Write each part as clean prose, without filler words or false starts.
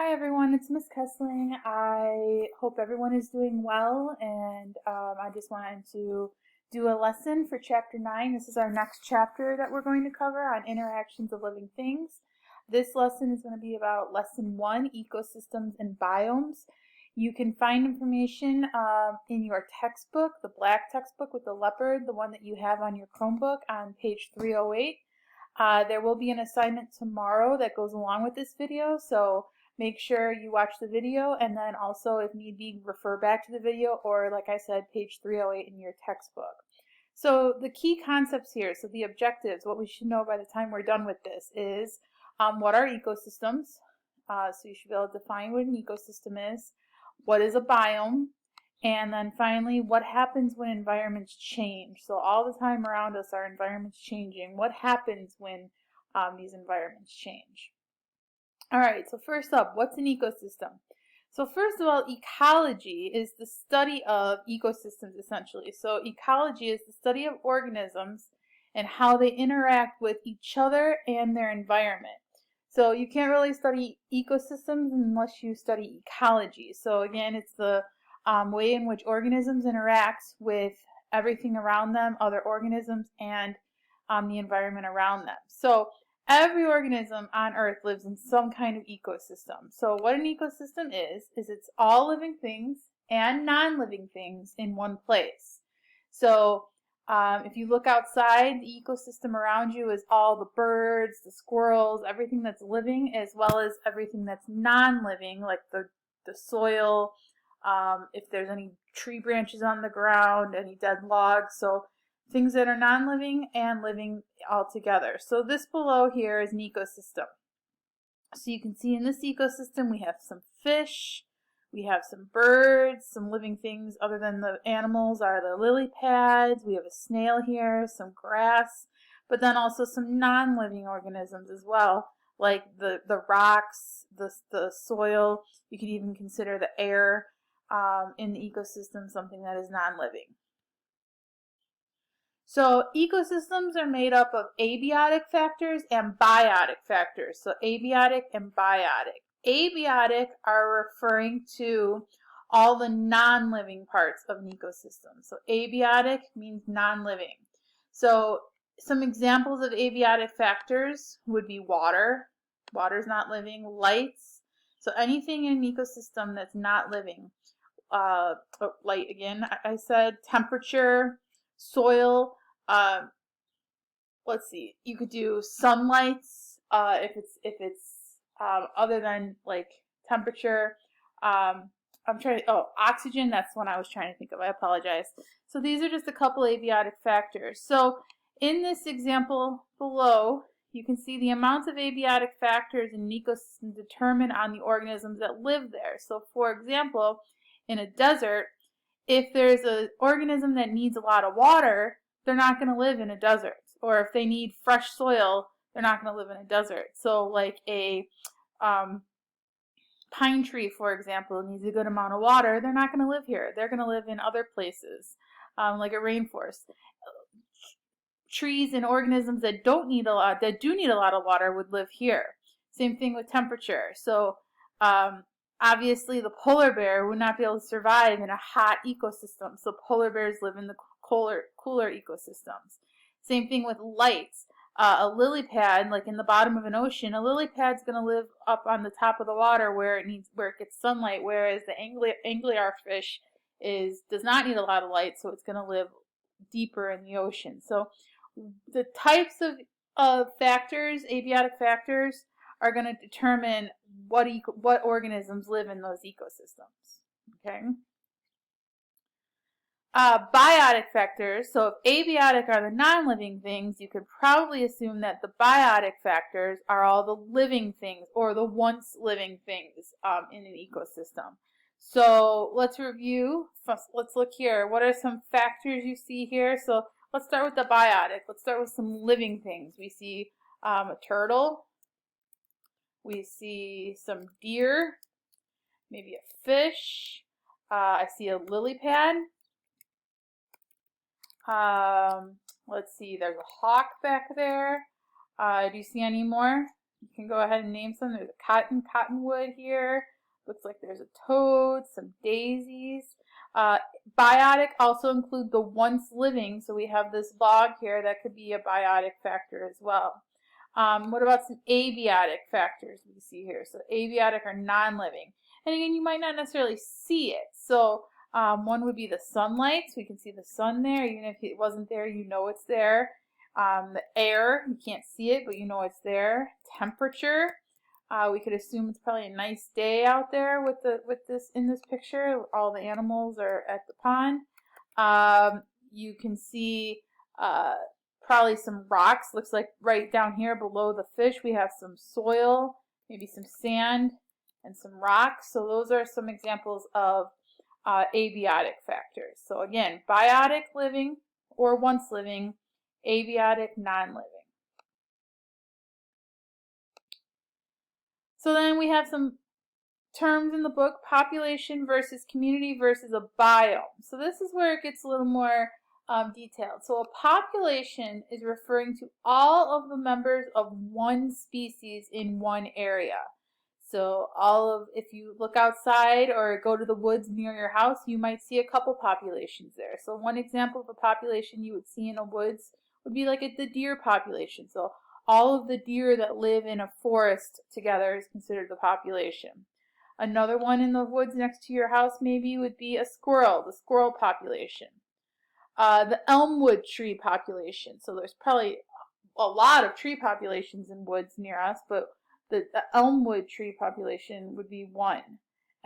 Hi everyone, it's Miss Kessling. I hope everyone is doing well, and I just wanted to do a lesson for Chapter 9. This is our next chapter that we're going to cover on interactions of living things. This lesson is going to be about Lesson 1, Ecosystems and Biomes. You can find information in your textbook, the black textbook with the leopard, the one that you have on your Chromebook on page 308. There will be an assignment tomorrow that goes along with this video, so make sure you watch the video, and then also, if need be, refer back to the video or, like I said, page 308 in your textbook. So the key concepts here, so the objectives, what we should know by the time we're done with this is what are ecosystems? So you should be able to define what an ecosystem is. What is a biome? And then finally, what happens when environments change? So all the time around us, our environment's changing. What happens when these environments change? All right, so first up, what's an ecosystem? So first of all, ecology is the study of ecosystems, essentially. So ecology is the study of organisms and how they interact with each other and their environment. So you can't really study ecosystems unless you study ecology. So again, it's the way in which organisms interact with everything around them, other organisms, and the environment around them. So every organism on Earth lives in some kind of ecosystem. So what an ecosystem is it's all living things and non-living things in one place. So if you look outside, the ecosystem around you is all the birds, the squirrels, everything that's living, as well as everything that's non-living, like the soil, if there's any tree branches on the ground, any dead logs. So things that are non-living and living all together. So this below here is an ecosystem. So you can see in this ecosystem we have some fish, we have some birds, some living things other than the animals are the lily pads, we have a snail here, some grass, but then also some non-living organisms as well, like the rocks, the soil. You could even consider the air in the ecosystem something that is non-living. So ecosystems are made up of abiotic factors and biotic factors. So abiotic and biotic. Abiotic are referring to all the non-living parts of an ecosystem. So abiotic means non-living. So some examples of abiotic factors would be water. Water's not living. Lights. So anything in an ecosystem that's not living. Light again, I said. Temperature, soil. Let's see. You could do sunlight if it's other than like temperature. I'm trying. Oxygen. That's one I was trying to think of. I apologize. So these are just a couple abiotic factors. So in this example below, you can see the amounts of abiotic factors in an ecosystem determined on the organisms that live there. So for example, in a desert, if there's an organism that needs a lot of water, they're not going to live in a desert. Or if they need fresh soil, they're not going to live in a desert. So like a pine tree, for example, needs a good amount of water, they're not going to live here. They're going to live in other places, like a rainforest. Trees and organisms that do need a lot of water would live here. Same thing with temperature. So obviously the polar bear would not be able to survive in a hot ecosystem. So polar bears live in the cooler ecosystems. Same thing with lights. A lily pad, like in the bottom of an ocean, a lily pad's going to live up on the top of the water where it gets sunlight, whereas the angler fish does not need a lot of light, so it's going to live deeper in the ocean. So the types of factors, abiotic factors, are going to determine what organisms live in those ecosystems. Okay. Biotic factors, so if abiotic are the non-living things, you could probably assume that the biotic factors are all the living things or the once living things in an ecosystem. So let's review. Let's look here. What are some factors you see here? So let's start with the biotic. Let's start with some living things. We see a turtle. We see some deer, maybe a fish. I see a lily pad. Let's see, there's a hawk back there. Do you see any more? You can go ahead and name some. There's a cottonwood here. Looks like there's a toad, some daisies. Biotic also include the once living, so we have this log here that could be a biotic factor as well. What about some abiotic factors we see here? So abiotic are non-living. And again, you might not necessarily see it. So one would be the sunlight. So we can see the sun there. Even if it wasn't there, you know it's there. The air, you can't see it, but you know it's there. Temperature, we could assume it's probably a nice day out there with this in this picture. All the animals are at the pond. You can see probably some rocks. Looks like right down here below the fish we have some soil, maybe some sand and some rocks. So those are some examples of abiotic factors. So again, biotic, living or once living, abiotic, non-living. So then we have some terms in the book: population versus community versus a biome. So this is where it gets a little more detailed. So a population is referring to all of the members of one species in one area. So if you look outside or go to the woods near your house, you might see a couple populations there. So one example of a population you would see in a woods would be like the deer population. So all of the deer that live in a forest together is considered the population. Another one in the woods next to your house maybe would be a squirrel, the squirrel population. The elmwood tree population. So there's probably a lot of tree populations in woods near us, but the elmwood tree population would be one.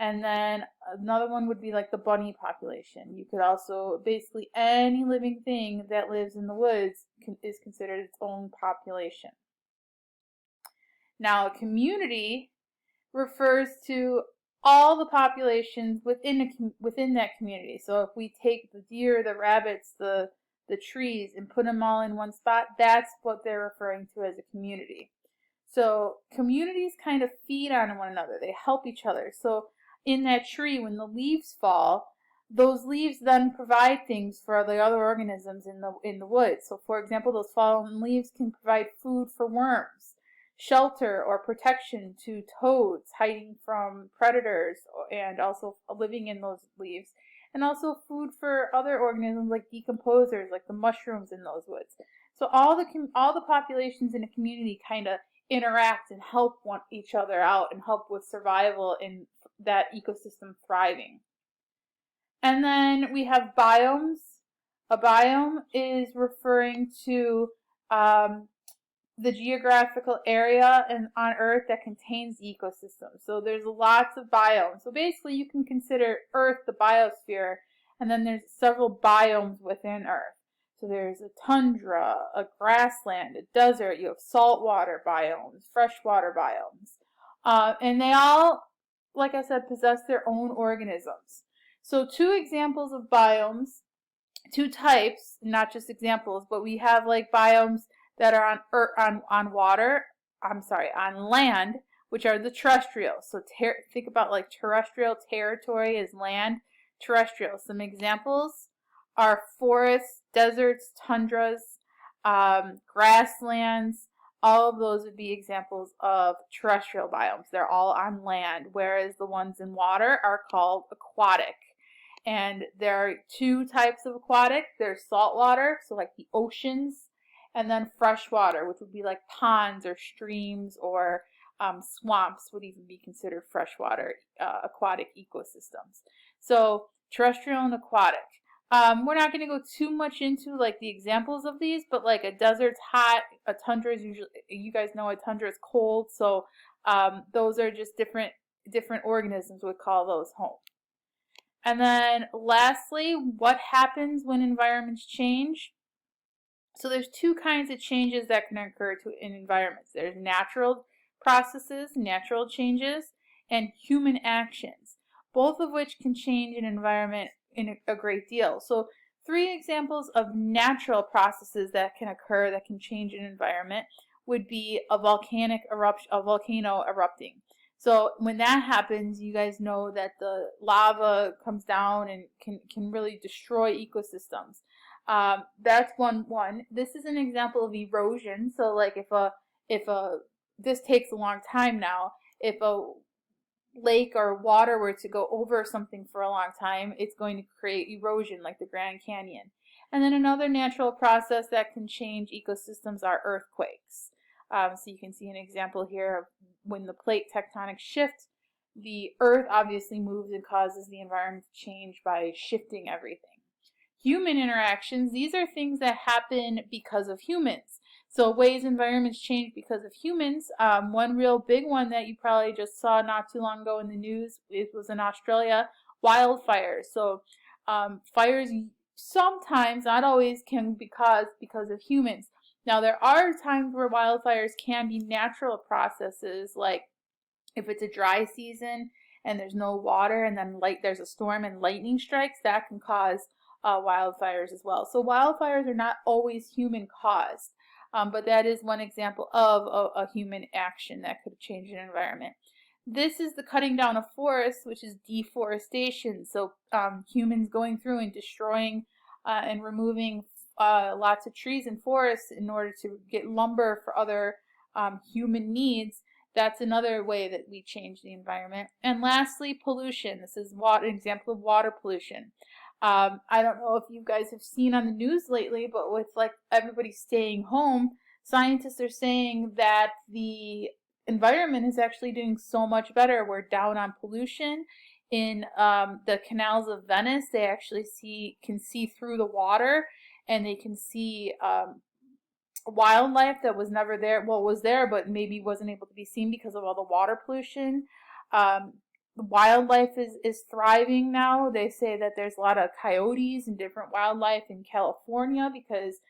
And then another one would be like the bunny population. You could also, basically any living thing that lives in the woods is considered its own population. Now, a community refers to all the populations within that community. So if we take the deer, the rabbits, the trees, and put them all in one spot, that's what they're referring to as a community. So communities kind of feed on one another. They help each other. So in that tree, when the leaves fall, those leaves then provide things for the other organisms in the woods. So for example, those fallen leaves can provide food for worms, shelter or protection to toads hiding from predators and also living in those leaves, and also food for other organisms like decomposers, like the mushrooms in those woods. So all the populations in a community kind of interact and help each other out and help with survival in that ecosystem thriving. And then we have biomes. A biome is referring to the geographical area on Earth that contains ecosystems. So there's lots of biomes. So basically you can consider Earth the biosphere, and then there's several biomes within Earth. So there's a tundra, a grassland, a desert. You have saltwater biomes, freshwater biomes. And they all, like I said, possess their own organisms. So two examples of biomes, two types, not just examples, but we have like biomes that are on land, which are the terrestrial. So think about like terrestrial territory as land, terrestrial. Some examples are forests, deserts, tundras, grasslands. All of those would be examples of terrestrial biomes. They're all on land, whereas the ones in water are called aquatic. And there are two types of aquatic. There's saltwater, so like the oceans, and then freshwater, which would be like ponds or streams, or swamps would even be considered freshwater aquatic ecosystems. So terrestrial and aquatic. We're not going to go too much into like the examples of these, but like a desert's hot, a tundra is usually, you guys know a tundra is cold, so those are just different organisms would call those home. And then lastly, what happens when environments change? So there's two kinds of changes that can occur in environments. There's natural processes, natural changes, and human actions, both of which can change an environment in a great deal. So 3 examples of natural processes that can occur that can change an environment would be a volcano erupting. So when that happens, you guys know that the lava comes down and can really destroy ecosystems. That's one. This is an example of erosion. So like if a this takes a long time now. If a lake or water were to go over something for a long time, it's going to create erosion like the Grand Canyon. And then another natural process that can change ecosystems are earthquakes. So you can see an example here of when the plate tectonic shift, the earth obviously moves and causes the environment to change by shifting everything. Human interactions, these are things that happen because of humans. So ways environments change because of humans. One real big one that you probably just saw not too long ago in the news, it was in Australia, wildfires. So fires sometimes, not always, can be caused because of humans. Now there are times where wildfires can be natural processes, like if it's a dry season and there's no water and then there's a storm and lightning strikes, that can cause wildfires as well. So wildfires are not always human caused. But that is one example of a human action that could change an environment. This is the cutting down of forests, which is deforestation. So humans going through and destroying and removing lots of trees and forests in order to get lumber for other human needs. That's another way that we change the environment. And lastly, pollution. This is an example of water pollution. I don't know if you guys have seen on the news lately, but with like everybody staying home, scientists are saying that the environment is actually doing so much better. We're down on pollution. In the canals of Venice, they actually can see through the water, and they can see wildlife that was never there. Well, was there, but maybe wasn't able to be seen because of all the water pollution. Wildlife is thriving now. They say that there's a lot of coyotes and different wildlife in California because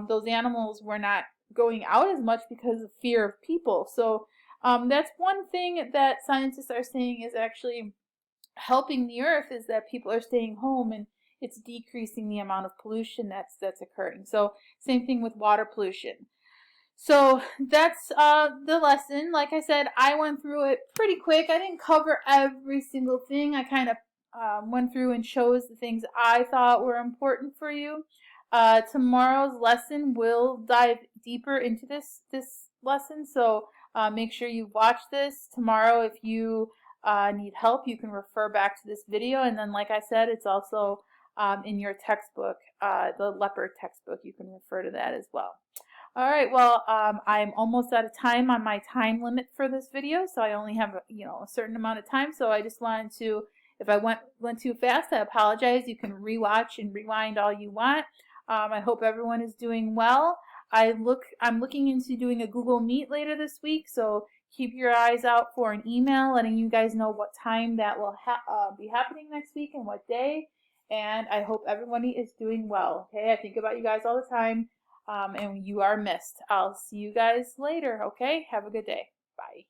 those animals were not going out as much because of fear of people. So that's one thing that scientists are saying is actually helping the earth, is that people are staying home and it's decreasing the amount of pollution that's occurring. So same thing with water pollution. So that's the lesson. Like I said, I went through it pretty quick. I didn't cover every single thing. I kind of went through and chose the things I thought were important for you. Tomorrow's lesson will dive deeper into this lesson. So make sure you watch this. Tomorrow, if you need help, you can refer back to this video. And then, like I said, it's also in your textbook, the leopard textbook. You can refer to that as well. All right, well, I'm almost out of time on my time limit for this video, so I only have a certain amount of time. So I just wanted to, if I went too fast, I apologize. You can rewatch and rewind all you want. I hope everyone is doing well. I'm looking into doing a Google Meet later this week, so keep your eyes out for an email letting you guys know what time that will be happening next week and what day. And I hope everybody is doing well. Okay, I think about you guys all the time. And you are missed. I'll see you guys later, okay? Have a good day. Bye.